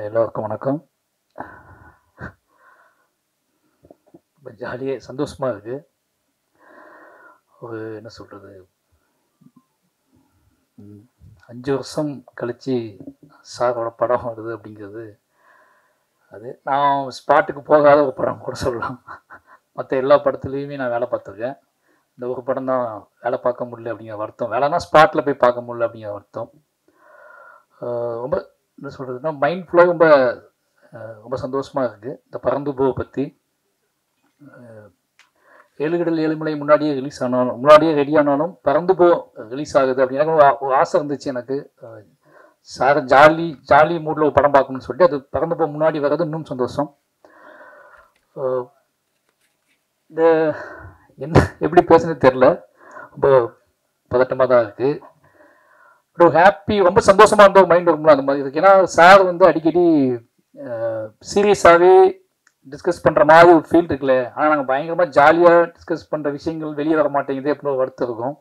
எல்லோருக்கும் வணக்கம். ரொம்ப ஜாலியாக சந்தோஷமாக இருக்குது. ஒரு என்ன சொல்கிறது, 5 வருஷம் கழித்து சாரோட படம் வருது அப்படிங்கிறது, அது நான் ஸ்பாட்டுக்கு போகாத ஒரு படம் கூட சொல்லலாம். மற்ற எல்லா படத்துலேயுமே நான் வேலை பார்த்துருக்கேன். இந்த ஒரு படம் தான் வேலை பார்க்க முடியல அப்படிங்கிற வருத்தம். வேலைனா ஸ்பாட்டில் போய் பார்க்க முடியல அப்படிங்கிற வருத்தம். ரொம்ப என்ன சொல்கிறதுனா மைண்ட் ஃப்ளோ ரொம்ப சந்தோஷமாக இருக்குது. இந்த பறந்து போவை பற்றி 7 கடல் 7 மலை முன்னாடியே ரிலீஸ் ஆனாலும், முன்னாடியே ரெடி ஆனாலும் பறந்து போ ரிலீஸ் ஆகுது அப்படின்னு எனக்கு ஒரு ஆசை இருந்துச்சு. எனக்கு சார் ஜாலி மூடில் ஒரு படம் பார்க்கணும்னு சொல்லிட்டு அது பறந்து போ முன்னாடி வர்றது இன்னும் சந்தோஷம். இந்த என்ன எப்படி பேசுனது தெரில, ரொம்ப பதட்டமாக தான் இருக்குது. ஒரு ஹாப்பி, ரொம்ப சந்தோஷமாக இருந்த ஒரு மைண்ட் இருக்கும்ல அந்த மாதிரி இருக்குது. ஏன்னா சார் அடிக்கடி சீரியஸாகவே டிஸ்கஸ் பண்ணுற மாதிரி ஒரு ஃபீல் இருக்குல்ல. ஆனால் நாங்கள் பயங்கரமாக ஜாலியாக டிஸ்கஸ் பண்ணுற விஷயங்கள் வெளியே வர மாட்டேங்குது அப்படின்னு ஒரு வருத்தம் இருக்கும்.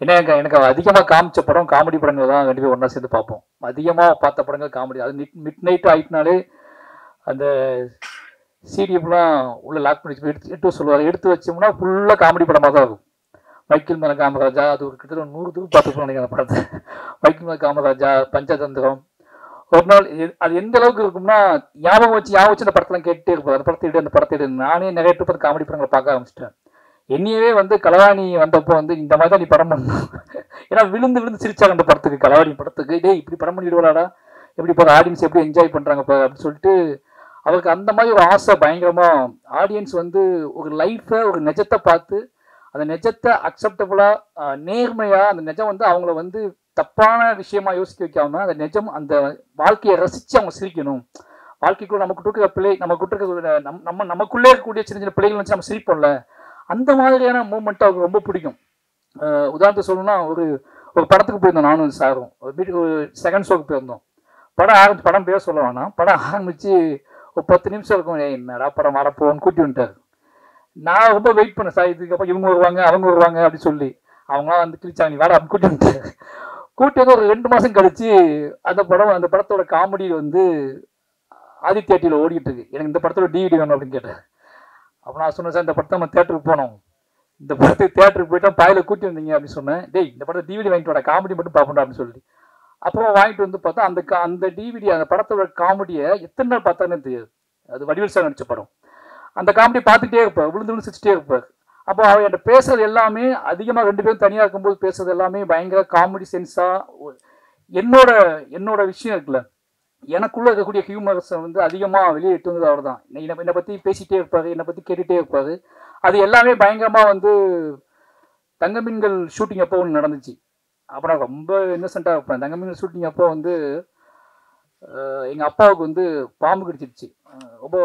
ஏன்னா எனக்கு அதிகமாக காமிச்ச படம் காமெடி படங்கள் தான் கண்டிப்பாக ஒன்றா சேர்ந்து பார்ப்போம். அதிகமாக பார்த்த படங்கள் காமெடி. அது மிட் நைட்டு ஆகிட்டுனாலே அந்த சிடிஎஃப்லாம் உள்ள லாக் பண்ணி எடுத்து சொல்லுவார். எடுத்து வச்சோம்னா ஃபுல்லாக காமெடி படமாக தான் இருக்கும். மைக்கேல் மேலே காமராஜா, அது ஒரு கிட்டத்தட்ட 100 தூரம் பார்த்துருப்போம் நினைக்கிற படத்தை. மைக்கேல் மேலே காமராஜா, பஞ்சதந்திரம். ஒரு நாள் அது எந்த அளவுக்கு இருக்கும்னா ஞாபகம் வச்சு அந்த படத்தெல்லாம் கேட்டுட்டே இருப்போம். அந்த படத்தை எடு. நானே நிறைய பேர் காமெடி படங்களை பார்க்க ஆரம்பிச்சிட்டேன். என்னையவே கலவாணி வந்தப்போ இந்த மாதிரி தான் நீ படம் பண்ணணும். ஏன்னா விழுந்து சிரிச்சாங்க அந்த படத்துக்கு, கலவாணி படத்துக்கு. டே இப்படி படம் பண்ணிடுவாடா, எப்படி போகிற ஆடியன்ஸ் எப்படி என்ஜாய் பண்ணுறாங்க இப்போ அப்படின்னு சொல்லிட்டு அவருக்கு அந்த மாதிரி ஒரு ஆசை பயங்கரமாக. ஆடியன்ஸ் ஒரு லைஃப்பை, ஒரு நிஜத்தை பார்த்து அந்த நிஜத்தை அக்செப்டபுளாக நேர்மையாக அந்த நிஜம் அவங்கள தப்பான விஷயமா யோசிக்க வைக்காம அந்த நிஜம், அந்த வாழ்க்கையை ரசித்து அவங்க சிரிக்கணும். வாழ்க்கைக்குள்ள நமக்கு இருக்கிற பிள்ளை, நமக்குள்ளே இருக்கக்கூடிய சின்ன சின்ன பிள்ளைகள் வச்சு நம்ம சிரிப்போம்ல, அந்த மாதிரியான மூமெண்ட் அவருக்கு ரொம்ப பிடிக்கும். உதாரணத்துக்கு சொல்லணும்னா ஒரு படத்துக்கு போயிருந்தோம் நானும் சாரும். வீட்டுக்கு ஒரு செகண்ட் ஷோக்கு போயிருந்தோம். படம் பேர் சொல்ல வேணாம். படம் ஆரம்பித்து ஒரு 10 நிமிஷம் இருக்கும். என்னடா படம் வரப்போன்னு கூட்டி வந்துட்டார். நான் ரொம்ப வெயிட் பண்ணேன் சார், இதுக்கப்புறம் இவங்க வருவாங்க அவங்க வருவாங்க அப்படின்னு சொல்லி. அவங்களாம் கிழிச்சாங்க, நீ வேலை அப்படின்னு கூட்டி வந்துட்டார். கூட்டி ஒரு 2 மாதம் கழிச்சு அந்த படத்தோட காமெடி ஆதித்யா டிவியில் ஓடிட்டு இருக்கு. எனக்கு இந்த படத்தோட டிவிடி வேணும் அப்படின்னு கேட்டேன். அப்போ நான் சொன்னேன், சார் இந்த படத்தை நம்ம தேட்டருக்கு போனோம், இந்த படத்துக்கு தேட்டருக்கு போயிட்டா பாயில கூட்டி வந்தீங்க அப்படின்னு சொன்னேன். டேய் இந்த படத்தை டிவிடி வாங்கிட்டு வாடா, காமெடி மட்டும் பார்ப்போம் அப்படின்னு சொல்லி அப்புறம் வாங்கிட்டு பார்த்தா அந்த டிவிடி, அந்த படத்தோட காமெடியை எத்தனை நாள் பார்த்தானே தெரியாது. அது வடிவேல் சார் நடிச்ச படம். அந்த காமெடி பார்த்துட்டே இருப்பார், விழுந்து சிரிச்சிட்டே இருப்பார். அப்போ அவர் என்கிட்ட பேசுறது எல்லாமே அதிகமாக 2 பேரும் தனியாக இருக்கும்போது பேசுறது எல்லாமே பயங்கர காமெடி சென்ஸாக. என்னோட விஷயம் இருக்குல்ல, எனக்குள்ளே இருக்கக்கூடிய ஹியூமர்ஸை அதிகமாக வெளியே எட்டு வந்தது அவர் தான். என்னை பற்றி பேசிகிட்டே இருப்பார், என்னை பற்றி கேட்டுகிட்டே இருப்பார். அது எல்லாமே பயங்கரமாக தங்கமீன்கள் ஷூட்டிங் அப்போ ஒன்று நடந்துச்சு. அப்போ நான் ரொம்ப இன்னசென்ட்டாக இருப்பேன். தங்கமீன்கள் ஷூட்டிங் அப்போ எங்கள் அப்பாவுக்கு பாம்பு கடிச்சிருச்சு. ரொம்ப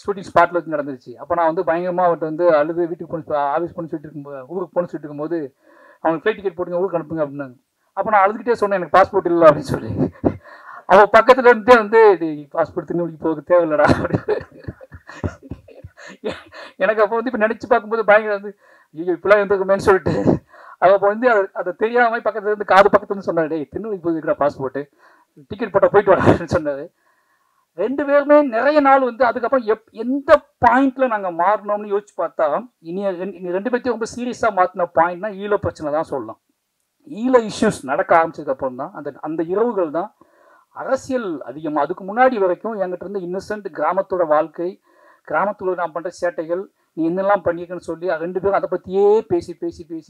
ஷூட்டிங் ஸ்பாட்டில் வச்சு நடந்துருச்சு. அப்போ நான் பயங்கரமாக அவர்கிட்ட அழுது வீட்டுக்கு போன ஆஃபீஸ் போன சொல்லிட்டு இருக்கும்போது, ஊருக்கு போன சொல்லிட்டு இருக்கும்போது, அவனுக்கு ஃப்ளைட் டிக்கெட் போட்டுங்க ஊருக்கு அனுப்புங்க அப்படின்னாங்க. அப்போ நான் அழுதுகிட்டே சொன்னேன், எனக்கு பாஸ்போர்ட் இல்லை அப்படின்னு சொல்லி. அவள் பக்கத்தில் இருந்துட்டே பாஸ்போர்ட் திருநெல்வேலிக்கு போக தேவையில்லடா அப்படின்னு. எனக்கு அப்போ இப்போ நினச்சி பார்க்கும்போது பயங்கர ஐயோ இப்பெல்லாம் இருந்திருக்குமேன்னு சொல்லிட்டு அவள் அப்போ அதை தெரியாமல் பக்கத்துல காது பக்கத்துலேருந்து சொன்னார், டேய் திருநெல்வேலிக்கு போயிருக்கிறா பாஸ்போர்ட்டு, டிக்கெட் போட்டால் போயிட்டு வரான்னு சொன்னார். 2 பேருமே நிறைய நாள் அதுக்கப்புறம் எந்த பாயிண்ட்ல நாங்கள் மாறினோம்னு யோசிச்சு பார்த்தா, இனி 2 பேர்த்தையும் ரொம்ப சீரியஸாக மாற்றின பாயிண்ட்னா ஈழ பிரச்சனை தான் சொல்லலாம். ஈழ இஷ்யூஸ் நடக்க ஆரம்பிச்சதுக்கப்புறம் தான் அந்த இரவுகள் தான் அரசியல் அதிகமாக. அதுக்கு முன்னாடி வரைக்கும் என்கிட்ட இன்னசென்ட் கிராமத்தோட வாழ்க்கை, கிராமத்தில் நான் பண்ணுற சேட்டைகள், நீ என்னெல்லாம் பண்ணியிருக்கேன்னு சொல்லி 2 பேரும் அதை பற்றியே பேசி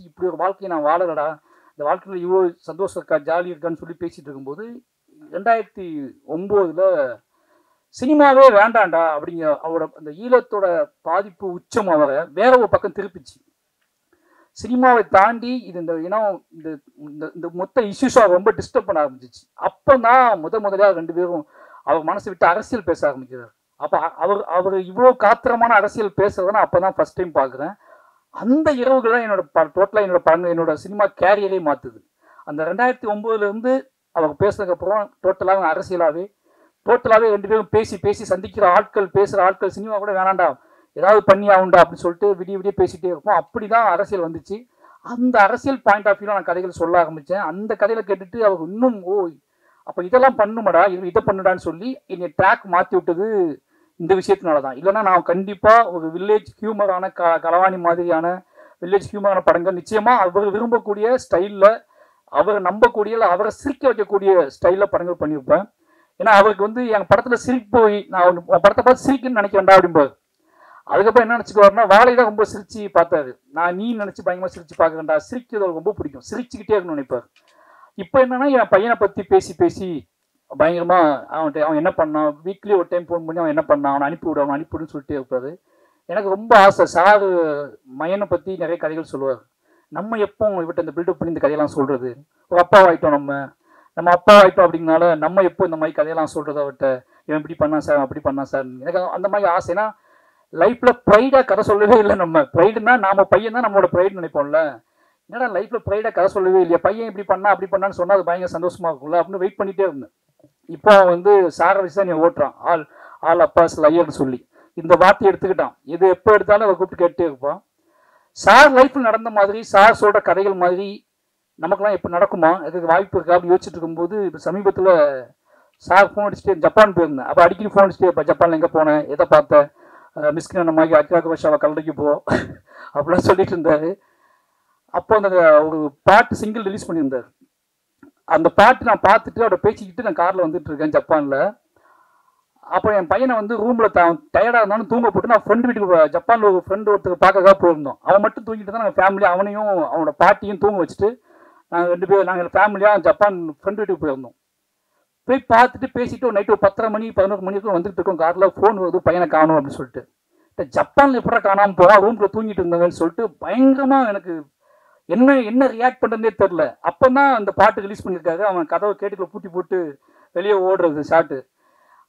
இப்படி ஒரு வாழ்க்கையை நான் வாழலடா, இந்த வாழ்க்கையில் இவ்வளோ சந்தோஷம் இருக்கா, ஜாலி இருக்கான்னு சொல்லி பேசிகிட்டு இருக்கும்போது 2009 சினிமாவே வேண்டாண்டா அப்படிங்கிற அவரோட அந்த ஈழத்தோட பாதிப்பு உச்சம் அவரை வேற ஒரு பக்கம் திருப்பிச்சு. சினிமாவை தாண்டி இது இந்த இனம் இந்த மொத்த இஷ்யூஸாக ரொம்ப டிஸ்டர்ப் பண்ண ஆரம்பிச்சிச்சு. அப்போ தான் முதலாக 2 பேரும் அவர் மனசை விட்டு அரசியல் பேச ஆரம்பிக்கிறார். அப்போ அவர் இவ்வளோ காத்திரமான அரசியல் பேசுறதுன்னா அப்போ தான் ஃபர்ஸ்ட் டைம் பார்க்குறேன். அந்த இரவுகள் தான் டோட்டலாக என்னோட சினிமா கேரியரே மாற்றுது. அந்த 2009 அவர் பேசுறதுக்கப்புறம் டோட்டலாக அரசியலாகவே 2 பேரும் பேசி சந்திக்கிற ஆட்கள், பேசுகிற ஆட்கள், சினிமா கூட வேணாண்டா ஏதாவது பண்ணி ஆகுண்டா அப்படின்னு சொல்லிட்டு விடிய பேசிகிட்டே இருப்போம். அப்படி தான் அரசியல் வந்துச்சு. அந்த அரசியல் பாயிண்ட் ஆஃப் வியூவில் நான் கதைகள் சொல்ல ஆரம்பித்தேன். அந்த கதையில் கேட்டுட்டு அவர் இன்னும் அப்போ இதெல்லாம் பண்ணுமாடா, இதை பண்ணுடான்னு சொல்லி என்னை ட்ராக் மாற்றி விட்டது இந்த விஷயத்தினால தான். இல்லைன்னா நான் கண்டிப்பாக ஒரு வில்லேஜ் ஹியூமரான களவாணி மாதிரியான வில்லேஜ் ஹியூமரான படங்கள் நிச்சயமாக அவர் விரும்பக்கூடிய ஸ்டைலில், அவரை நம்பக்கூடிய, இல்லை அவரை சிரிக்க வைக்கக்கூடிய ஸ்டைலில் படங்கள் பண்ணியிருப்பேன். ஏன்னா அவருக்கு வந்து என் படத்தில் சிரிப்பு போய் நான் படத்தை பார்த்து சிரிக்குன்னு நினைக்க வேண்டாம் அப்படிம்பாரு. அதுக்கப்புறம் என்ன நினச்சிக்குவாருன்னா, வாழை தான் ரொம்ப சிரிச்சு பார்த்தாரு. நான் நீ நினச்சி பயங்கரமாக சிரிச்சு பார்க்க வேண்டாம், சிரிக்கிறது ரொம்ப பிடிக்கும், சிரிச்சுக்கிட்டே இருக்கணும்னு நினைப்பார். இப்போ என்னன்னா என் பையனை பற்றி பேசி பேசி பயங்கரமாக அவன் என்ன பண்ணான், வீக்லி ஒரு டைம் ஃபோன் பண்ணி அவன் என்ன பண்ணான், அவனை அனுப்பிவிடு, அவனை அனுப்பிவிடுன்னு சொல்லிட்டே இருப்பாரு. எனக்கு ரொம்ப ஆசை. சார் மையனை பற்றி நிறைய கதைகள் சொல்லுவார். நம்ம எப்போ இவட்ட இந்த பில்டப் பண்ணி இந்த கதையெல்லாம் சொல்கிறது, ஒரு அப்பாவாயிட்டோம், நம்ம அப்பாவாயிட்டோம் அப்படிங்கனால நம்ம எப்போ இந்த மாதிரி கதையெல்லாம் சொல்கிறது அவர்கிட்ட, இவன் இப்படி பண்ணா சார் அப்படி பண்ணா சார். எனக்கு அந்த மாதிரி ஆசைனா லைஃப்ல ப்ரைடா கதை சொல்லவே இல்லை. நம்ம ப்ரைடுனா நாம பையன் தான் நம்மளோட ப்ரைடு நினைப்போம்ல. என்னடா லைஃப்ல ப்ரைடா கதை சொல்லவே இல்லையா, பையன் இப்படி பண்ணா அப்படி பண்ணான்னு சொன்னா அது பயங்கர சந்தோஷமா இருக்கும்ல அப்படின்னு வெயிட் பண்ணிட்டே இருந்தேன். இப்போ வந்து சாரை வச்சு தான் நீ ஓட்டுறான், ஆல் அப்பாஸ் லையர்னு சொல்லி இந்த வார்த்தையை எடுத்துக்கிட்டான். இது எப்போ எடுத்தாலும் அதை கூப்பிட்டு கேட்டே இருப்பான். சார் லைஃப்ல நடந்த மாதிரி, சார் சொல்ற கதைகள் மாதிரி நமக்குலாம் எப்போ நடக்குமா, அதுக்கு வாய்ப்பு இருக்கா அப்படின்னு யோசிச்சுட்டு இருக்கும்போது இப்போ சமீபத்தில் சார் ஃபோன் அடிச்சுட்டே ஜப்பான் போயிருந்தேன். அப்போ அடிக்கடி ஃபோன் அடிச்சுட்டே இப்போ ஜப்பானில் எங்கே போனேன், எதை பார்த்தேன், மிஸ்கின் நம்ம அக்காக்கு வருஷம் கல்லறைக்கு போ அப்படிலாம் சொல்லிட்டு இருந்தாரு. அப்போ அந்த ஒரு பாட்டு சிங்கிள் ரிலீஸ் பண்ணியிருந்தார். அந்த பாட்டு நான் பார்த்துட்டு அவரை பேசிக்கிட்டு நான் காரில் வந்துட்டு இருக்கேன் ஜப்பானில். அப்போ என் பையனை வந்து ரூமில் டயர்டாக இருந்தாலும் தூங்க போட்டு நான் ஃப்ரெண்டு வீட்டுக்கு ஜப்பானில் ஒரு ஃப்ரெண்டு ஒருத்தர் பார்க்கறதா போயிருந்தோம். அவன் மட்டும் தூங்கிட்டு தான் நாங்கள் ஃபேமிலி அவனையும் அவனோட பாட்டியும் தூங்க வச்சுட்டு நாங்கள் 2 பேர் நாங்கள் ஃபேமிலியாக ஜப்பான் ஃப்ரெண்டு வீட்டுக்கு போயிருந்தோம். போய் பார்த்துட்டு பேசிட்டு ஒரு நைட்டு ஒரு 10:30 மணி 11 மணிக்கு வந்துட்டு இருக்கோம். காரில் ஃபோன் வருது, பையனை காணும் அப்படின்னு சொல்லிட்டு. ஜப்பானில் எப்படா காணாமல் போவான், ரூமில் தூங்கிட்டு இருந்தாங்கன்னு சொல்லிட்டு பயங்கரமாக எனக்கு என்ன ரியாக்ட் பண்ணுறதே தெரில. அப்போ தான் அந்த பாட்டு ரிலீஸ் பண்ணியிருக்காரு. அவன் கதவை கேட்டுக்குள்ள பூட்டி போட்டு வெளியே ஓடுறது ஷாட்டு.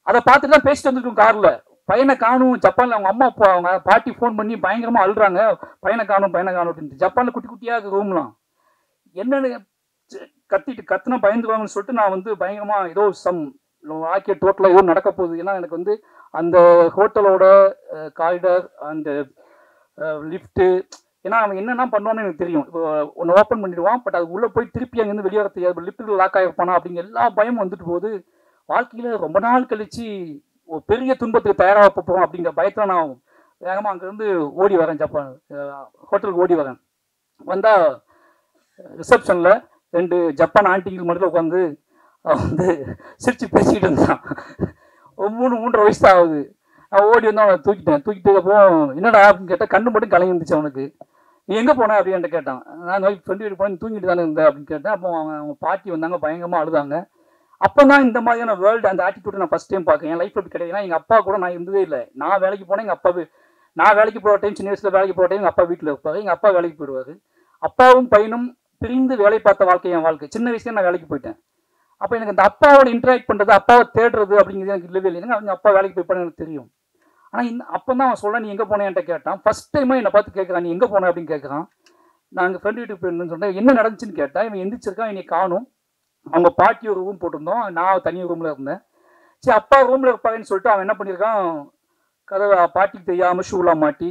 அதை பார்த்துட்டு தான் பேசிட்டு வந்துருக்கோம் காரில். பையனை காணும் ஜப்பானில், அவங்க அம்மா அப்பா அவங்க பாட்டி ஃபோன் பண்ணி பயங்கரமாக அழுறாங்க, பையனை காணும் அப்படின்ட்டு. ஜப்பானில் குட்டி குட்டியாக ரூம்லாம் என்னென்னு கத்துனா பயந்துருவாங்கன்னு சொல்லிட்டு நான் வந்து பயங்கரமாக ஏதோ ஆக்கிய டோட்டலாக ஏதோ நடக்க போகுது. ஏன்னா எனக்கு வந்து அந்த ஹோட்டலோட காரிடார், அந்த லிஃப்ட்டு, ஏன்னா அவன் என்னென்ன பண்ணுவான்னு எனக்கு தெரியும். இப்போ ஒன்று ஓப்பன் பண்ணிடுவான், பட் அது உள்ளே போய் திருப்பி அங்கேருந்து வெளியே வர தெரியாது, லிஃப்ட்டில் லாக் ஆகிருப்பானா அப்படிங்கிற எல்லா பயமும் வந்துட்டு போகுது. வாழ்க்கையில் ரொம்ப நாள் கழித்து ஒரு பெரிய துன்பத்துக்கு தயாராக போகிறோம் அப்படிங்கிற பயத்தில் நான் வேகமாக அங்கேருந்து ஓடி வரேன், ஜப்பான் ஹோட்டலுக்கு ஓடி வரேன். வந்தால் ரிசப்ஷனில் 2 ஜப்பான் ஆண்டிகள் மட்டும் உட்காந்து வந்து சிரிச்சு பேசிக்கிட்டு இருந்தான். ஒரு 3-3.5 வயசு தான் ஆகுது. நான் ஓடி வந்து அவனை தூக்கிட்டு அப்போ என்னடா அப்படின்னு கேட்டால் கண்ணு மட்டும் கலங்கி இருந்துச்சு அவனுக்கு. நீ எங்கே போனேன் அப்படின்னு கேட்டான். நான் ஃப்ரெண்டு வீட்டு போனேன், தூங்கிட்டு தானே இருந்தேன் அப்படின்னு கேட்டேன். அப்போ அவங்க பாட்டி வந்தாங்க, பயங்கரமாக அழுதாங்க. அப்போ தான் இந்த மாதிரியான வேர்ல்டு அந்த ஆட்டிடியூட் நான் ஃபஸ்ட் டைம் பார்க்கேன். என் லைஃப்பில் இப்படி கிடையாது. எங்கள் அப்பா கூட நான் இருந்ததே இல்லை. நான் வேலைக்கு போனேன், எங்கள் அப்பா நான் வேலைக்கு போகிற டைம், சின்ன வயசில் வேலைக்கு போகிற டைம் எங்கள் அப்பா வீட்டில் இருப்பார், எங்கள் அப்பா வேலைக்கு போயிடுவார். அப்பாவும் பையனும் பிரிந்து வேலை பார்த்த வாழ்க்கை என் வாழ்க்கை. சின்ன வயசுல நான் வேலைக்கு போயிட்டேன். அப்போ எனக்கு அந்த அப்பாவோட இன்டராக்ட் பண்ணுறது, அப்பாவை தேடுறது அப்படிங்கிறது எனக்கு இல்லவே இல்லை. அவங்க அப்பா வேலைக்கு போய்ப்பான்னு எனக்கு தெரியும். ஆனால் அப்போ தான் அவன் சொல்ல, நீ எங்கே போனேன்ட்ட கேட்டான். ஃபஸ்ட் டைமாக என்னை பார்த்து கேட்குறான், நீ எங்கே போனேன் அப்படின்னு கேட்குறான். நாங்கள் ஃப்ரெண்டு வீட்டுக்கு போயிருந்தேன்னு சொன்னேன். என்ன நடந்துச்சுன்னு கேட்டேன். இவன் எந்திரிச்சிருக்கான், என்னை காணும். அவங்க பாட்டி ஒரு ரூம் போட்டிருந்தோம், நான் தனி ரூமில் இருந்தேன். சரி அப்பா ரூமில் இருப்பாங்கன்னு சொல்லிட்டு அவன் என்ன பண்ணியிருக்கான், கதவை பாட்டிக்கு தெரியாமல் ஷூலாம் மாட்டி,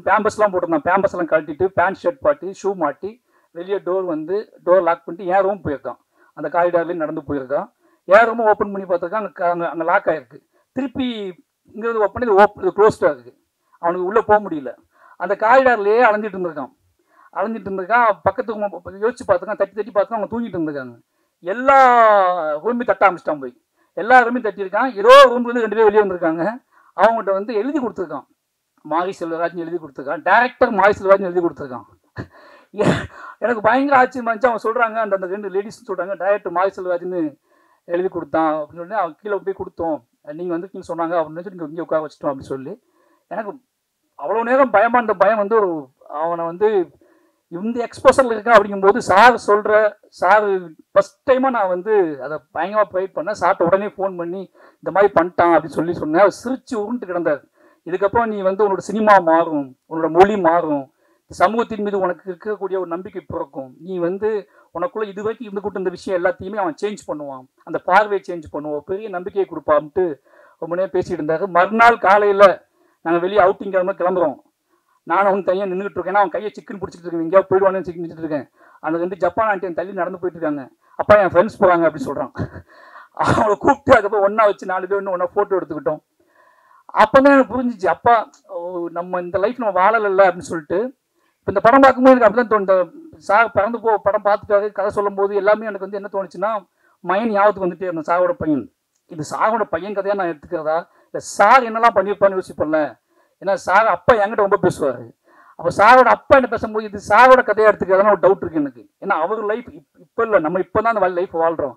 பேம்பஸ்லாம் போட்டிருந்தான், பேம்பஸ்லாம் கழட்டிட்டு பேண்ட் ஷர்ட் பாட்டி ஷூ மாட்டி வெளியே டோர் லாக் பண்ணிட்டு என் ரூம் போயிருக்கான். அந்த காரிடார்லேயும் நடந்து போயிருக்கான். என் ரூமும் ஓப்பன் பண்ணி பார்த்துருக்கான், அங்கே லாக் ஆகிருக்கு. திருப்பி இங்கேருந்து ஓப்பன் பண்ணி இது க்ளோஸ்டாக இருக்குது. அவனுக்கு உள்ளே போக முடியல. அந்த காரிடார்லேயே அலைஞ்சிட்டு இருந்திருக்கான். பக்கத்துக்கு யோசிச்சு பார்த்துருக்கான், தட்டி பார்த்துருக்கான். அவங்க தூங்கிட்டு இருந்திருக்காங்க. எல்லா ரூமையும் தட்ட ஆரம்பிச்சிட்டான். போய் எல்லா ரூமையும் தட்டியிருக்கான். ஏதோ ரூம்லேருந்து 2 பேர் வெளியே வந்திருக்காங்க. அவங்ககிட்ட வந்து எழுதி கொடுத்துருக்கான், மாரி செல்வராஜ்னு எழுதி கொடுத்துருக்கான். டேரக்டர் மாரி செல்வராஜ்னு எழுதி கொடுத்துருக்கான். எனக்கு பயங்கர ஆச்சரியமா இருந்துச்சு. அவங்க சொல்கிறாங்க, அந்த 2 லேடிஸ் சொல்கிறாங்க, டைரக்டர் மாரி செல்வராஜ்னு எழுதி கொடுத்தான் அப்படின்னு சொல்லி அவங்க கீழே போய் கொடுத்தோம், நீங்கள் வந்து கீழே சொன்னாங்க அப்படின்னு சொல்லி நீங்கள் இங்கே உட்கார வச்சிட்டோம் அப்படின்னு சொல்லி. எனக்கு அவ்வளோ நேரம் பயமாக இருந்த பயம் வந்து அவனை வந்து இந்த எக்ஸ்போசரில் இருக்கேன் அப்படிங்கும்போது சார் ஃபஸ்ட் டைமாக நான் வந்து அதை பயங்கரமாக ப்ரைட் பண்ணேன். சார்ட்ட உடனே ஃபோன் பண்ணி இந்த மாதிரி பண்ணிட்டான் அப்படின்னு சொன்னேன். அவர் சிரிச்சு உருண்டு கிடந்தார். இதுக்கப்புறம் நீ வந்து உன்னோட சினிமா மாறும், உன்னோட மொழி மாறும், சமூகத்தின் மீது உனக்கு இருக்கக்கூடிய ஒரு நம்பிக்கை பிறக்கும். நீ வந்து உனக்குள்ள இது வரைக்கும் இருந்து கூட்ட இந்த விஷயம் எல்லாத்தையுமே அவன் சேஞ்ச் பண்ணுவான், அந்த பார்வையை சேஞ்ச் பண்ணுவான், பெரிய நம்பிக்கையை கொடுப்பான்ட்டு ரொம்ப நேரம் பேசிட்டு இருந்தாரு. மறுநாள் காலையில் நாங்கள் வெளியே அவுட்டிங் கிளம்புறோம். நானும் அவன் தனியாக நின்றுட்டு இருக்கேன். அவன் கையை சிக்கன் பிடிச்சிட்டு இருக்கேன், எங்கேயாவது போயிடுவானு சிக்கன் நின்றுட்டு இருக்கேன். அந்த 2 ஜப்பான் ஆண்டியன் தள்ளி நடந்து போயிட்டு இருக்காங்க. அப்பா என் ஃப்ரெண்ட்ஸ் போகிறாங்க அப்படின்னு சொல்கிறான். அவங்கள கூப்பிட்டு அதுக்கப்புறம் ஒன்றா வச்சு 4 பேர் ஒன்றா ஃபோட்டோ எடுத்துக்கிட்டோம். அப்போ தான் எனக்கு புரிஞ்சிச்சு, அப்பா நம்ம இந்த லைஃப் நம்ம வாழலை அப்படின்னு சொல்லிட்டு. இப்போ இந்த படம் பார்க்கும்போது எனக்கு அப்படி தான் தோணுது. சார் பிறந்து படம் பார்த்துட்டாரு, கதை சொல்லும் போது எல்லாமே எனக்கு வந்து என்ன தோணுச்சுன்னா, மயன் ஞாபகத்துக்கு வந்துட்டே இருந்தேன். சாரோட பையன், இது சாரோட பையன் கதையாக நான் எடுத்துக்கிறதா இல்லை சார் என்னெல்லாம் பண்ணியிருப்பான்னு யோசிப்பேன்ல. ஏன்னா சார் அப்பா என்கிட்ட ரொம்ப பேசுவார். அப்போ சாரோட அப்பா என்ன பேசும்போது இது சாரோட கதையாக எடுத்துக்கிறதான ஒரு டவுட் இருக்குது எனக்கு. ஏன்னா அவர் லைஃப் இப்போ இல்லை, நம்ம இப்போ தான் அந்த லைஃப் வாழ்கிறோம்.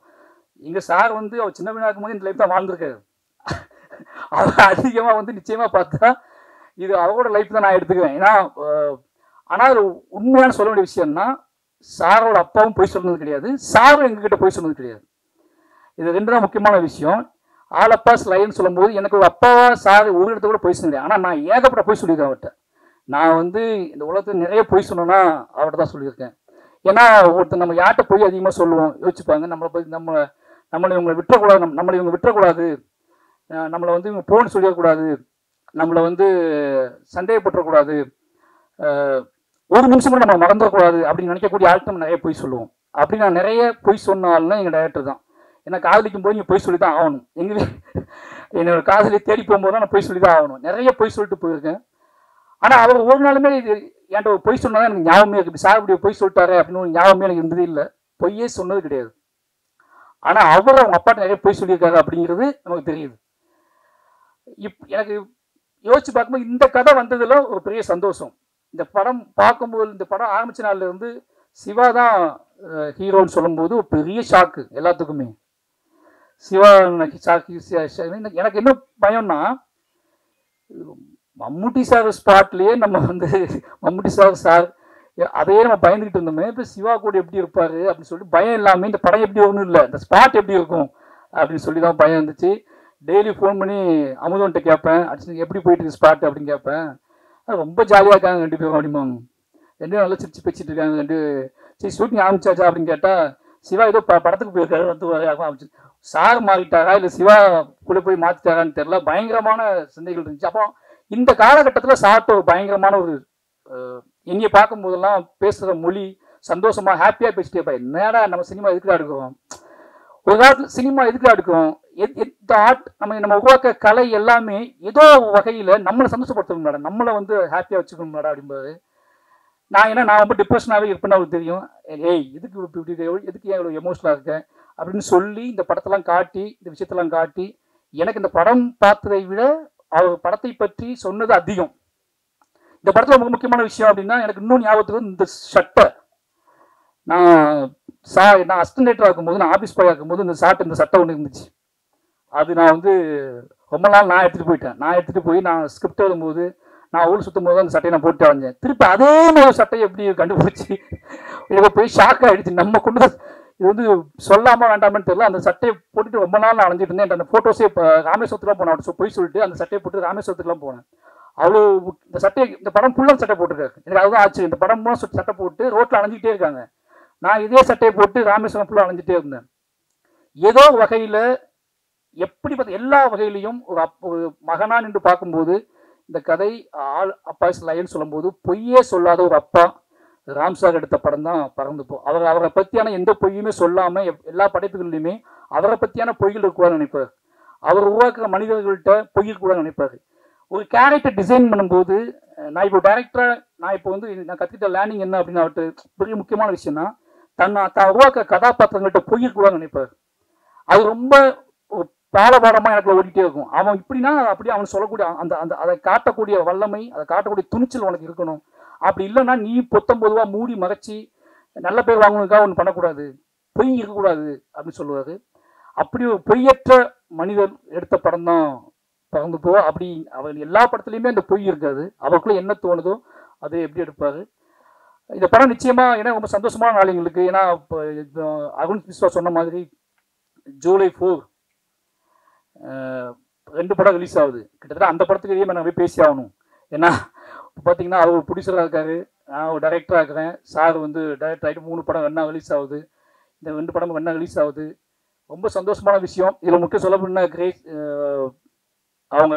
எங்கள் சார் வந்து அவர் சின்ன பையனாக இருக்கும்போது இந்த லைஃப் தான் வாழ்ந்துருக்காரு. அவர் அதிகமாக வந்து நிச்சயமாக பார்த்தா இது அவரோட லைஃப் தான் நான் எடுத்துக்குவேன். ஏன்னா ஆனால் அது உண்மையான சொல்ல வேண்டிய விஷயம்னா, சாரோட அப்பாவும் போய் சொன்னது கிடையாது, சாரும் எங்ககிட்ட போய் சொன்னது கிடையாது. இது 2 தான் முக்கியமான விஷயம். ஆலப்பா ஸ்லைன்னு சொல்லும்போது எனக்கு ஒரு அப்பாவா சார் ஒரு இடத்த கூட போய் சொன்னேன். ஆனால் நான் ஏகப்பட்ட போய் சொல்லியிருக்கேன் அவர்கிட்ட. நான் வந்து இந்த உலகத்தில் நிறைய போய் சொன்னேன்னா அவர்கிட்ட தான் சொல்லியிருக்கேன். ஏன்னா ஒருத்தர் நம்ம யார்கிட்ட போய் அதிகமாக சொல்லுவோம், யோசிச்சுப்பாங்க, நம்மளை போய் நம்மளை இவங்களை விட்டுறக்கூடாது, நம்மளை இவங்க விட்டுறக்கூடாது, நம்மளை வந்து இவங்க போன்னு சொல்லிடக்கூடாது, நம்மளை வந்து சந்தேகப்பட்டுறக்கூடாது, ஒரு நிமிஷம் கூட நம்ம மறந்துடக்கூடாது அப்படின்னு நினைக்கக்கூடிய ஆள்கிட்ட நம்ம நிறைய போய் சொல்லுவோம். அப்படி நான் நிறைய போய் சொன்னாலும் எங்கள் டைரக்டர் தான். ஏன்னா காதலிக்கும் போது நீங்கள் போய் சொல்லி தான் ஆகணும். என்னோட காதலி தேடி போகும்போது தான் நான் போய் சொல்லி தான் ஆகணும். நிறைய போய் சொல்லிட்டு போயிருக்கேன். ஆனால் அவர் ஒரு நாளுமே இது என்கிட்ட ஒரு பொய் சொன்னதான் எனக்கு ஞாபகமே இருக்குது. சார் இப்படி பொய் சொல்லிட்டாரு அப்படின்னு ஒரு ஞாபகமே எனக்கு இருந்ததே இல்லை. பொய்யே சொன்னது கிடையாது. ஆனால் அவர் அவங்க அப்பாட்ட நிறைய பொய் சொல்லியிருக்காரு அப்படிங்கிறது நமக்கு தெரியுது. எனக்கு யோசிச்சு பார்க்கும்போது இந்த கதை வந்ததில் ஒரு பெரிய சந்தோஷம். இந்த படம் பார்க்கும்போது, இந்த படம் ஆரம்பிச்ச நாள்ல இருந்து சிவா தான் ஹீரோன்னு சொல்லும்போது ஒரு பெரிய ஷாக்கு எல்லாத்துக்குமே. சிவா எனக்கு என்ன பயம்னா, மம்முட்டி சார் ஸ்பாட்லேயே நம்ம வந்து மம்முட்டி சார் அதையே நம்ம பயந்துக்கிட்டு இருந்தோமே, இப்போ சிவா கூட எப்படி இருப்பார் அப்படின்னு சொல்லி பயம் இல்லாமல் இந்த படம் எப்படி ஒன்றும் இல்லை, இந்த ஸ்பாட் எப்படி இருக்கும் அப்படின்னு சொல்லி தான் பயம் இருந்துச்சு. டெய்லி ஃபோன் பண்ணி அமுதன்ட்ட கேட்பேன், அடிச்சு எப்படி போயிட்டு இருக்கு ஸ்பாட் அப்படின்னு கேட்பேன். ரொம்ப ஜாலியாக இருக்காங்க 2 பேரும் அப்படிம்பாங்க. 2 நல்லா சிரிச்சு பேசிட்டு இருக்காங்க. சரி ஷூட்டிங் ஆரம்பிச்சாச்சா அப்படின்னு கேட்டால், சிவா ஏதோ படத்துக்கு போயிருக்காரு வந்து ஆரம்பிச்சு. சார் மாறிட்டாரா இல்லை சிவா கூட போய் மாற்றிட்டாரான்னு தெரியல. பயங்கரமான சிந்தைகள் இருந்துச்சு. அப்போ இந்த காலகட்டத்தில் சார்ட்ட ஒரு பயங்கரமான ஒரு என்னையை பார்க்கும்போதெல்லாம் பேசுகிற மொழி சந்தோஷமாக ஹாப்பியாக பேசிட்டே இருப்பா. என்னடா நம்ம சினிமா எதுக்குடா எடுக்கிறோம், ஒரு காலத்தில் சினிமா எதுக்குடா எடுக்கிறோம், இந்த ஆர்ட் நம்ம உருவாக்க கலை எல்லாமே ஏதோ வகையில் நம்மளை சந்தோஷப்படுத்தணும் மேடம், நம்மளை வந்து ஹாப்பியாக வச்சுக்கணும் மேடம் அப்படின்பாரு. நான் ரொம்ப டிப்ரெஷனாகவே இருப்பேன்னு அவருக்கு தெரியும். ஏய் எதுக்கு ஏன் இவ்வளோ எமோஷனலாக இருக்கேன் அப்படின்னு சொல்லி இந்த படத்தெல்லாம் காட்டி, இந்த விஷயத்தெல்லாம் காட்டி, எனக்கு இந்த படம் பார்த்ததை விட அவர் படத்தை பற்றி சொன்னது அதிகம். இந்த படத்தில் ரொம்ப முக்கியமான விஷயம் அப்படின்னா, எனக்கு இன்னும் ஞாபகத்துக்கு இந்த சட்டை, நான் அசிஸ்டன்ட் இருக்கும்போது, நான் ஆஃபீஸ் பாய் இருக்கும்போது இந்த சட்டை ஒன்று இருந்துச்சு. அது நான் வந்து ரொம்ப நாள் நான் எடுத்துகிட்டு போய் நான் ஸ்கிரிப்ட் எழுதும்போது, நான் ஊர் சுற்றும் போது அந்த சட்டையை நான் போட்டு அடைஞ்சேன். திருப்பி அதே மாதிரி சட்டையை எப்படி கண்டுபிடிச்சி எனக்கு போய் ஷாக் ஆகிடுச்சு. நம்ம கொண்டு இது வந்து சொல்லாமல் வேண்டாமன்னு தெரியல. அந்த சட்டையை போட்டுட்டு ரொம்ப நாள் நான் அலைஞ்சிட்டு இருந்தேன். அந்த ஃபோட்டோஸே இப்போ ராமேஸ்வரத்துலாம் போனேன், போய் சொல்லிட்டு அந்த சட்டையை போட்டு ராமேஸ்வரத்துக்குலாம் போனேன். அவ்வளோ இந்த படம் ஃபுல்லாக சட்டை போட்டுருக்காரு. எனக்கு அதுதான் ஆச்சு. இந்த படம் மூலம் சட்டை போட்டு ரோட்டில் அலைஞ்சிக்கிட்டே இருக்காங்க. நான் இதே சட்டையை போட்டு ராமேஸ்வரம் ஃபுல்லாக அலைஞ்சிட்டே இருந்தேன். ஏதோ வகையில் எப்படி பார்த்த எல்லா வகையிலையும் ஒரு மகனா நின்று பார்க்கும்போது இந்த கதை அப்பா லைன்னு சொல்லும்போது பொய்யே சொல்லாத ஒரு அப்பா ராம் சார் எடுத்த படம் தான் பறந்துப்போம். அவரை பற்றியான எந்த பொய்யுமே சொல்லாமல் எல்லா படைப்புகள்லையுமே அவரை பற்றியான பொய்கள் இருக்கக்கூடாதுன்னு நினைப்பார். அவர் உருவாக்குற மனிதர்கள்ட்ட பொய் கூட நினைப்பார். ஒரு கேரக்டர் டிசைன் பண்ணும்போது நான் இப்போ டைரக்டராக நான் கற்றுக்கிட்ட லேர்னிங் என்ன அப்படின்னு அவர்கிட்ட பெரிய முக்கியமான விஷயம்னா, தான் உருவாக்குற கதாபாத்திரங்கள்ட்ட பொய் கூட நினைப்பார். அது ரொம்ப பாலபாடமாக எனக்கு ஓடிட்டே இருக்கும். அவன் இப்படின்னா அப்படி அவன் சொல்லக்கூடிய அதை காட்டக்கூடிய வல்லமை, அதை காட்டக்கூடிய துணிச்சல் உனக்கு இருக்கணும். அப்படி இல்லைன்னா நீ பொத்தம்பொதுவாக மூடி மறைச்சி நல்ல பேர் வாங்கணுக்காக ஒன்று பண்ணக்கூடாது, பொய் இருக்கக்கூடாது அப்படின்னு சொல்லுவார். அப்படி ஒரு பொய்யற்ற மனிதர் எடுத்த படம் தான் பறந்து போ. அப்படி அவர் எல்லா படத்துலையுமே அந்த பொய் இருக்காது. அவருக்குள்ள என்ன தோணுதோ அதை எப்படி எடுப்பார். இந்த படம் நிச்சயமாக ஏன்னா ரொம்ப சந்தோஷமான நாள் எங்களுக்கு. ஏன்னா இப்போ அருண் விஸ்வா சொன்ன மாதிரி ஜூலை 4 2 படம் ரிலீஸ் ஆகுது. கிட்டத்தட்ட அந்த படத்துக்கு இதே நான் போய் பேசி ஆகணும். ஏன்னா பார்த்தீங்கன்னா அவர் ப்ரொடியூசராக இருக்காரு, நான் ஒரு டைரக்டராக இருக்கிறேன். சார் வந்து டைரக்டர் ஆகிட்டு 3 படம் வேணா ரிலீஸ் ஆகுது. இந்த 2 படம் வேணா ரிலீஸ் ஆகுது. ரொம்ப சந்தோஷமான விஷயம். இதில் முக்கியம் சொல்ல போனால் கிரேஸ் அவங்க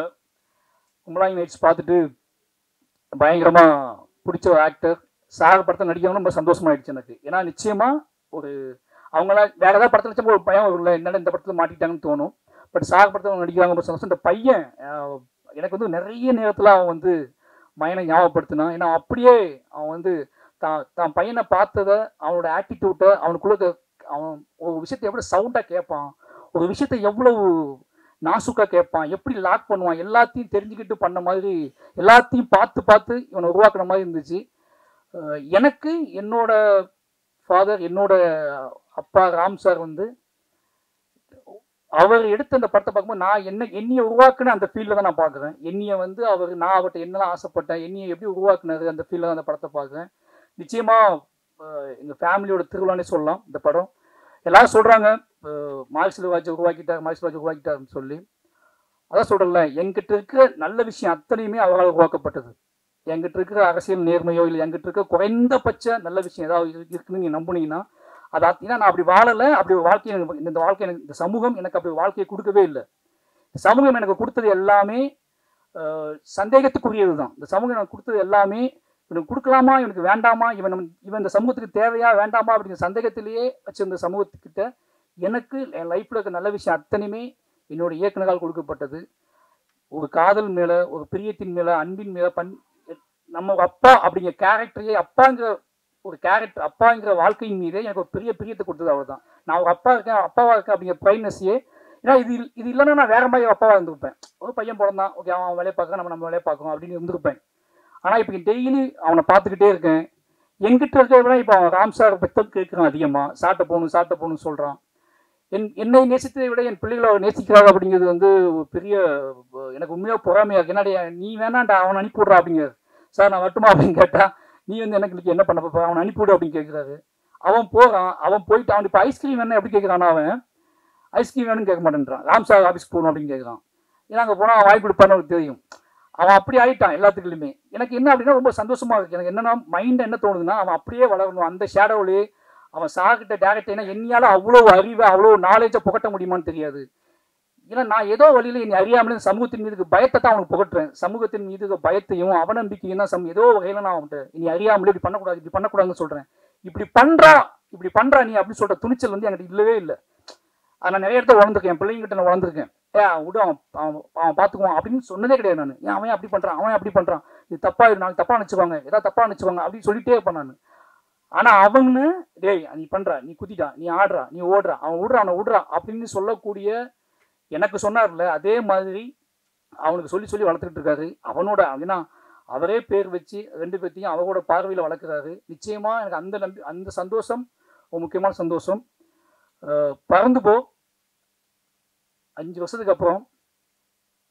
கும்பலாங்கி நைட்ஸ் பார்த்துட்டு பயங்கரமாக பிடிச்ச ஒரு ஆக்டர். சார் படத்தை நடிக்கணும்னு ரொம்ப சந்தோஷமாயிடுச்சு எனக்கு. ஏன்னா நிச்சயமாக ஒரு அவங்களாம் வேற ஏதாவது படத்தில் வச்சா ஒரு பயம் இல்லை, என்னடா இந்த படத்தில் மாட்டிட்டாங்கன்னு தோணும். பட் சார் படத்தில் அவங்க நடிக்கிறாங்க சந்தோஷம். இந்த பையன் எனக்கு வந்து நிறைய நேரத்தில் அவன் வந்து மையனை ஞாபகப்படுத்தினான். ஏன்னா அப்படியே அவன் வந்து தான் பையனை பார்த்ததை, அவனோட ஆட்டிடியூட்டை, அவனுக்குள்ள அவன் ஒரு விஷயத்தை எவ்வளோ சவுண்டாக கேட்பான், ஒரு விஷயத்தை எவ்வளவு நாசுக்காக கேட்பான், எப்படி லாக் பண்ணுவான், எல்லாத்தையும் தெரிஞ்சுக்கிட்டு பண்ண மாதிரி, எல்லாத்தையும் பார்த்து பார்த்து இவனை உருவாக்குற மாதிரி இருந்துச்சு. எனக்கு என்னோட ஃபாதர், என்னோட அப்பா ராம் சார் வந்து அவர் எடுத்த அந்த படத்தை பார்க்கும்போது நான் என்னைய உருவாக்குன அந்த ஃபீல்டில் தான் நான் பார்க்குறேன். என்னைய வந்து நான் அவர்கிட்ட என்னெல்லாம் ஆசைப்பட்டேன், என்னைய எப்படி உருவாக்குனாரு அந்த ஃபீல்டில் தான் அந்த படத்தை பார்க்குறேன். நிச்சயமாக எங்கள் ஃபேமிலியோட திருவிழானே சொல்லலாம் இந்த படம். எல்லாரும் சொல்கிறாங்க மார்க்சிலராஜ் உருவாக்கிட்டாருன்னு சொல்லி. அதான் சொல்கிறேன்ல, என்கிட்ட இருக்கிற நல்ல விஷயம் அத்தனையுமே அவரால் உருவாக்கப்பட்டது. என்கிட்ட இருக்கிற அரசியல் நேர்மையோ இல்லை என்கிட்ட இருக்கிற குறைந்தபட்ச நல்ல விஷயம் ஏதாவது இருக்குன்னு நீங்கள் நம்புனீங்கன்னா அது ஏன்னா நான் அப்படி வாழலை. அப்படி ஒரு வாழ்க்கையை இந்த வாழ்க்கை எனக்கு இந்த சமூகம் எனக்கு அப்படி வாழ்க்கையை கொடுக்கவே இல்லை. இந்த சமூகம் எனக்கு கொடுத்தது எல்லாமே சந்தேகத்துக்குரியது தான். இந்த சமூகம் எனக்கு கொடுத்தது எல்லாமே இவனுக்கு கொடுக்கலாமா, இவனுக்கு வேண்டாமா, இவன் இந்த சமூகத்துக்கு தேவையா வேண்டாமா அப்படிங்கிற சந்தேகத்திலேயே வச்சிருந்த சமூகத்துக்கிட்ட எனக்கு என் லைஃப்பில் இருக்க நல்ல விஷயம் அத்தனையுமே என்னோட இயக்குனரால் கொடுக்கப்பட்டது. ஒரு காதல் மேலே, ஒரு பிரியத்தின் மேலே, அன்பின் மேலே, நம்ம அப்பா அப்படிங்கிற கேரக்டரையே, அப்பாங்கிற ஒரு கேரக்டர், அப்பாங்கிற வாழ்க்கையின் மீதே எனக்கு ஒரு பெரிய பிரியத்தை கொடுத்தது அவர் தான். நான் ஒரு அப்பாவா இருக்கேன் அப்படிங்கிற ப்ரைட்னஸையே, ஏன்னா இது இல்லைன்னா நான் வேற மாதிரி அப்பாவாக இருந்திருப்பேன். ஒரு பையன் பிறந்தான், ஓகே அவன் வேலையை பார்க்குறான், நம்ம வேலையை பார்க்கணும் அப்படின்னு இருந்திருப்பேன். ஆனால் இப்போ டெய்லி அவனை பார்த்துக்கிட்டே இருக்கேன். எங்கிட்ட இருக்கிறத இப்போ அவன் ராம் சார் பற்றி கேட்குறான் அதிகமாக. சாட்டை போகணும்னு சொல்கிறான். என்னை நேசித்ததை விட என் பிள்ளைகளை அவர் நேசிக்கிறாங்க அப்படிங்கிறது வந்து ஒரு பெரிய எனக்கு உண்மையாக பொறாமையாக இருக்குது. என்னடா நீ வேணாண்டா அவனை அனுப்பிவிட்றா அப்படிங்கிறார். சார் நான் வரட்டுமா அப்படின்னு கேட்டால், நீ வந்து எனக்கு என்ன பண்ண போப்பா, அவனை அனுப்பிவிடு அப்படின்னு கேட்குறாரு. அவன் போகிறான். அவன் போயிட்டு அவன் இப்போ ஐஸ்கிரீம் வேணும் எப்படி கேட்குறான். அவன் ஐஸ்கிரீம் வேணும்னு கேட்க மாட்டேன்றான். ராம் சார் ஆஃபீஸ்க்கு போகணும் அப்படின்னு கேட்குறான். ஏன்னா அங்கே போனால் அவன் வாங்கி கொடுப்பான்னு அவனுக்கு தெரியும். அவன் அப்படி ஆகிட்டான் எல்லாத்துக்குலையுமே. எனக்கு என்ன அப்படின்னா ரொம்ப சந்தோஷமாக இருக்குது. எனக்கு என்னென்னா மைண்ட் என்ன தோணுதுன்னா, அவன் அப்படியே வளரணும். அந்த ஷேடோவிலே அவன் சார்கிட்ட டேரக்ட் ஏன்னா என்னையால் அவ்வளோ அறிவை, அவ்வளோ நாலேஜை புகட்ட முடியுமான்னு தெரியாது. ஏன்னா நான் ஏதோ வழியில் என்னை அறியாமலே சமூகத்தின் மீது பயத்தை தான் அவனுக்கு புகட்டுறேன். சமூகத்தின் மீது பயத்தையும் அவநம்பிக்கையும் தான் ஏதோ வகையில் நான் அவன்கிட்ட இனி அறியாமலே இப்படி பண்ணக்கூடாதுன்னு சொல்கிறேன். இப்படி பண்ணுறா நீ அப்படின்னு சொல்கிற துணிச்சல் வந்து என்கிட்ட இல்லவே இல்லை. அதை நான் நிறைய இடத்துல வளர்ந்துருக்கேன். என் பிள்ளைங்கிட்ட நான் வளர்ந்துருக்கேன். விடு அவன் பார்த்துக்குவான் அப்படின்னு சொன்னதே கிடையாது நான். ஏன் அவன் அப்படி பண்ணுறான், இது நாளைக்கு தப்பாக நினச்சிக்குவாங்க, ஏதாவது தப்பாக நினச்சிக்குவாங்க அப்படின்னு சொல்லிட்டே இருப்பேன் நான். ஆனால் அவங்க டேய் நீ பண்ணுற, நீ குதிட்டா, நீ ஆடுறா, நீ ஓடுறா, அவனை விடுறா அப்படின்னு சொல்லக்கூடிய எனக்கு சொன்னார்ல, அதே மாதிரி அவனுக்கு சொல்லி வளர்த்துக்கிட்டு இருக்காரு. அவனோட ஏன்னா அவரே பேர் வச்சு 2 பேர்த்தையும் அவரோட பார்வையில் வளர்க்குறாரு. நிச்சயமாக எனக்கு அந்த சந்தோஷம் ஒரு முக்கியமான சந்தோஷம். பறந்து போ 5 வருஷத்துக்கு அப்புறம்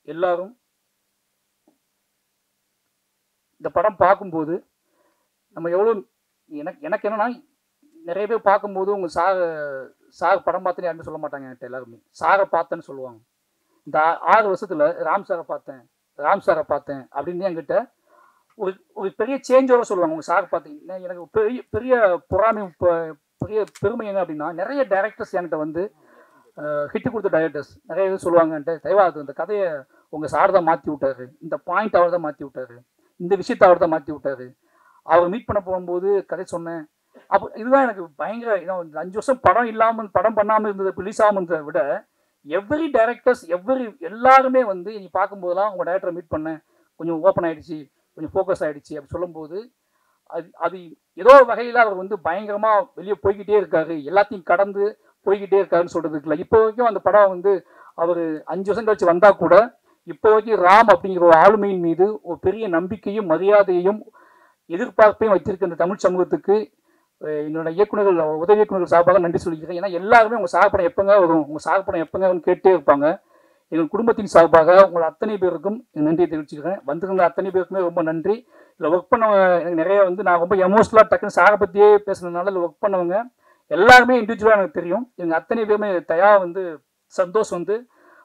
எல்லாரும் இந்த படம் பார்க்கும்போது நம்ம எவ்வளோ எனக்கு என்னன்னா, நிறைய பேர் பார்க்கும்போது உங்கள் சார் படம் பார்த்தேன்னு யாருன்னு சொல்ல மாட்டாங்க. என்கிட்ட எல்லாருமே சாரை பார்த்தேன்னு சொல்லுவாங்க. இந்த 6 வருஷத்தில் ராம் சாரை பார்த்தேன் அப்படின்னு என்கிட்ட ஒரு பெரிய சேஞ்சோட சொல்லுவாங்க. உங்கள் சார் பார்த்தீங்கன்னா எனக்கு பெரிய பொறாமை, பெரிய பெருமை என்ன அப்படின்னா, நிறைய டைரக்டர்ஸ் என்கிட்ட வந்து ஹிட்டு கொடுத்த டைரக்டர்ஸ் நிறைய பேர் சொல்லுவாங்கன்ட்டு, தயவாது இந்த கதையை உங்கள் சார் தான் மாற்றி விட்டாரு, இந்த பாயிண்ட் அவர் தான் மாற்றி விட்டாரு, இந்த விஷயத்தை அவர் தான் மாற்றி விட்டாரு. அவர் மீட் பண்ண போகும்போது கதை சொன்னேன். அப்போ இதுதான் எனக்கு பயங்கர 5 வருஷம் படம் பண்ணாமல் இருந்தது, ரிலீஸ் ஆகாமல் இருந்ததை விட எவ்ரி டைரக்டர்ஸ் எல்லாருமே வந்து நீ பார்க்கும்போதெல்லாம் உங்கள் டைரக்டரை மீட் பண்ணேன், கொஞ்சம் ஓப்பன் ஆகிடுச்சு, கொஞ்சம் ஃபோக்கஸ் ஆகிடுச்சு அப்படி சொல்லும்போது அது ஏதோ வகையில் அவர் வந்து பயங்கரமாக வெளியே போய்கிட்டே இருக்காரு, எல்லாத்தையும் கடந்து போய்கிட்டே இருக்காருன்னு சொல்கிறதுக்கு இல்லை. இப்போ வரைக்கும் அந்த படம் வந்து அவர் 5 வருஷம் கழிச்சு வந்தால் கூட இப்போ வரைக்கும் ராம் அப்படிங்கிற ஒரு ஆளுமையின் மீது ஒரு பெரிய நம்பிக்கையும் மரியாதையும் எதிர்பார்ப்பையும் வச்சிருக்க இந்த தமிழ் சமூகத்துக்கு என்னோட இயக்குநர்கள், உதவி இயக்குநர்கள் சார்பாக நன்றி சொல்லிக்கிறேன். ஏன்னா எல்லாருமே உங்கள் சார் படம் எப்போங்க வரும், உங்கள் சார் படம் எப்போங்க கேட்டே இருப்பாங்க. எங்கள் குடும்பத்தின் சார்பாக உங்கள் அத்தனை பேருக்கும் நன்றியை தெரிவிச்சுக்கிறேன். வந்திருந்த அத்தனை பேருக்குமே ரொம்ப நன்றி. இதில் ஒர்க் பண்ணவங்க எனக்கு நிறைய வந்து நான் ரொம்ப எமோஷனலாக டக்குன்னு சாரை பற்றியே பேசுனதுனால இதில் ஒர்க் பண்ணவங்க எல்லாருமே இண்டிவிஜுவலாக எனக்கு தெரியும். எங்கள் அத்தனை பேருமே வந்து சந்தோஷ் வந்து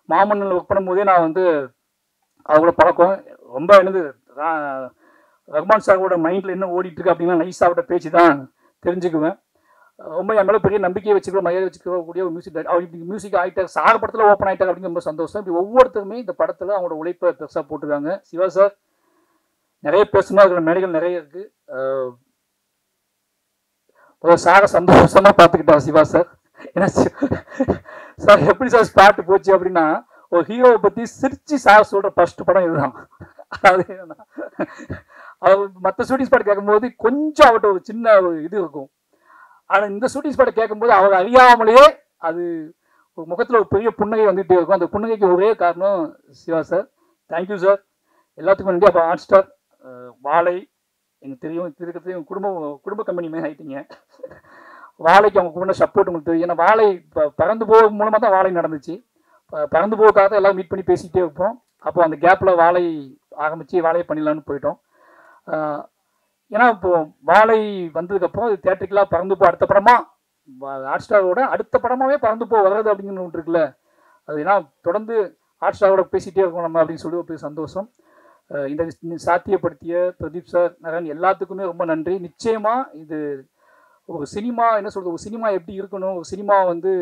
மாமன்னில் ஒர்க் பண்ணும்போதே நான் வந்து அவங்களோட பழக்கம் ரொம்ப என்னது ரஹ்மான் சாரோட மைண்டில் என்ன ஓடிட்டுருக்கு அப்படின்னா நைஸாவோட பேச்சு தான் தெரிஞ்சுக்குவேன். ரொம்ப என் மேலே பெரிய நம்பிக்கையை வச்சுக்கிறோம், மரியாதை வச்சுக்கக்கூடிய ஒரு மியூசிக் ஆகிட்டார். சார் படத்தில் ஓப்பன் ஆகிட்டார் அப்படிங்கிற ரொம்ப சந்தோஷம். இப்படி ஒவ்வொருத்தருமே இந்த படத்தில் அவங்களோட உழைப்பை பெருசாக போட்டுருக்காங்க. சிவா சார் நிறைய பேசணும், அதில் மேடைகள் நிறைய இருக்குது. சாரை சந்தோஷமாக பார்த்துக்கிட்டார் சிவா சார். ஏன்னா சார் எப்படி சார் ஸ்பாட் போச்சு அப்படின்னா, ஒரு ஹீரோவை பற்றி சிரிச்சு சார் சொல்கிற ஃபர்ஸ்ட் படம் இதுதான். அதாவது என்னன்னா, அவர் மற்ற ஷூட்டிங் ஸ்பாட் கேட்கும்போது கொஞ்சம் அவர்கிட்ட ஒரு சின்ன ஒரு இது இருக்கும். ஆனால் இந்த ஷூட்டிங் ஸ்பாட்டை கேட்கும்போது அவர் அறியாமலேயே அது முகத்தில் ஒரு பெரிய புன்னகை வந்துகிட்டே இருக்கும். அந்த புன்னகைக்கு ஒரே காரணம் சிவா சார். Thank you sir. எல்லாத்துக்கும் நன்றி. அப்போ ஹாட் ஸ்டார், வாழை எனக்கு தெரியும், திருக்கத்தையும் குடும்ப கம்பெனி மாதிரி ஆகிட்டீங்க. வாழைக்கு அவங்க கூட சப்போர்ட் உங்களுக்கு தெரியும். ஏன்னா வாழை பறந்து போக மூலமாக தான் வாழை நடந்துச்சு. பறந்து போகாத எல்லாம் மீட் பண்ணி பேசிக்கிட்டே இருப்போம். அப்போ அந்த கேப்பில் வாழை ஆரம்பித்து வாழையை பண்ணிடலான்னு போயிட்டோம். ஏன்னா இப்போ வாழை வந்ததுக்கப்புறம் அது தேட்டருக்கெல்லாம் பறந்து போ அடுத்த படமா ஹாட் ஸ்டாரோட அடுத்த படமாவே பறந்து போ வர்றது அப்படிங்கிற ஒன்று இருக்குல்ல, அது ஏன்னா தொடர்ந்து ஹாட் ஸ்டாரோட பேசிகிட்டே இருக்கோம் நம்ம அப்படின்னு சொல்லி ஒரு சந்தோஷம். இந்த சாத்தியப்படுத்திய பிரதீப் சார், நரன் எல்லாத்துக்குமே ரொம்ப நன்றி. நிச்சயமாக இது ஒரு சினிமா என்ன சொல்கிறது, ஒரு சினிமா எப்படி இருக்கணும், ஒரு சினிமா வந்து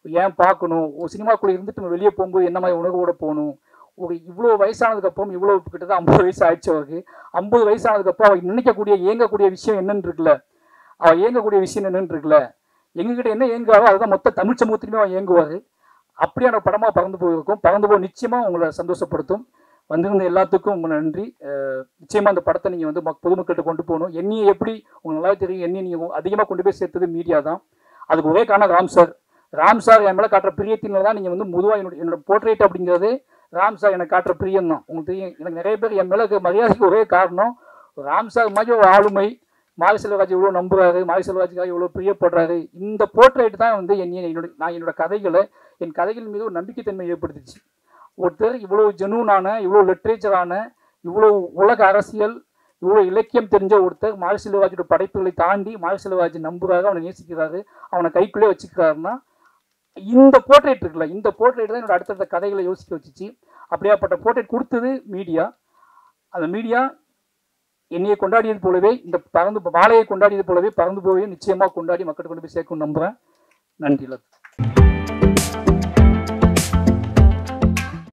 ஏன் பார்க்கணும், ஒரு சினிமாக்குள்ளே இருந்துட்டு நம்ம வெளியே போகும்போது என்ன மாதிரி உணர்வோட போகணும். ஒரு இவ்வளோ வயசானதுக்கப்புறம் இவ்வளோ கிட்டத்தட்ட 50 வயசு ஆயிடுச்சு அவருக்கு. 50 வயசானதுக்கப்புறம் அவர் நினைக்கக்கூடிய இயங்கக்கூடிய விஷயம் என்னன்னு இருக்குல்ல, அவள் இயங்கக்கூடிய விஷயம் என்னன்னு இருக்குல்ல, எங்ககிட்ட என்ன இயங்குவாரோ அதுதான் மொத்த தமிழ் சமூகத்திலுமே அவன் இயங்குவார். அப்படியான படமாக பறந்து போயிருக்கும். பறந்து போய் நிச்சயமாக உங்களை சந்தோஷப்படுத்தும். வந்திருந்த எல்லாத்துக்கும் உங்கள் நன்றி. நிச்சயமாக அந்த படத்தை நீங்கள் வந்து பொதுமக்கள்கிட்ட கொண்டு போகணும். என்னையை எப்படி உங்களுக்கு நல்லா தெரியும், என்னையை நீங்கள் அதிகமாக கொண்டு போய் சேர்த்தது மீடியா தான். அதுக்கு ஒரே காரணம் ராம் சார். ராம் சார் என் மேலே காட்டுற பிரியத்தினால தான் நீங்கள் வந்து பொதுவாக என்னோட போர்ட்ரேட் அப்படிங்கிறது ராம் சார் எனக்கு காட்டுற பிரியம் தான். உங்களுக்கு தெரியும், எனக்கு நிறைய பேர் என் மேலே மரியாதைக்கு ஒரே காரணம் ராம் சார் மாதிரி ஒரு ஆளுமை. மாரி செல்வராஜ் இவ்வளோ நம்புறாரு, மாரி செல்வராஜுக்காக இவ்வளோ பிரியப்படுறாரு. இந்த போர்ட்ரேட் தான் வந்து என்னோட கதைகளை, என் கதைகள் மீது ஒரு நம்பிக்கைத்தன்மை ஏற்படுத்திச்சு. ஒருத்தர் இவ்வளோ ஜெனூனான, இவ்வளோ லிட்ரேச்சரான, இவ்வளோ உலக அரசியல், இவ்வளோ இலக்கியம் தெரிஞ்ச ஒருத்தர் மாரி செல்வராஜோட படைப்புகளை தாண்டி மாரி செல்வராஜ் நம்புறாரு, அவனை நேசிக்கிறாரு, அவனை கைக்குள்ளே வச்சுக்கிறாருன்னா இந்த போர்ட்ரேட் இருக்குல்ல, இந்த போர்ட்ரேட் தான் என்னோட அடுத்தடுத்த கதைகளை யோசிக்க வச்சுச்சு. அப்படியாப்பட்ட போர்ட்ரேட் கொடுத்தது மீடியா. அந்த மீடியா என்னையை கொண்டாடியது போலவே இந்த வாழையை கொண்டாடியது போலவே பறந்து போய் நிச்சயமாக கொண்டாடி மக்கள்கிட்ட கொண்டு போய் சேர்க்கும் நம்புகிறேன். நன்றி.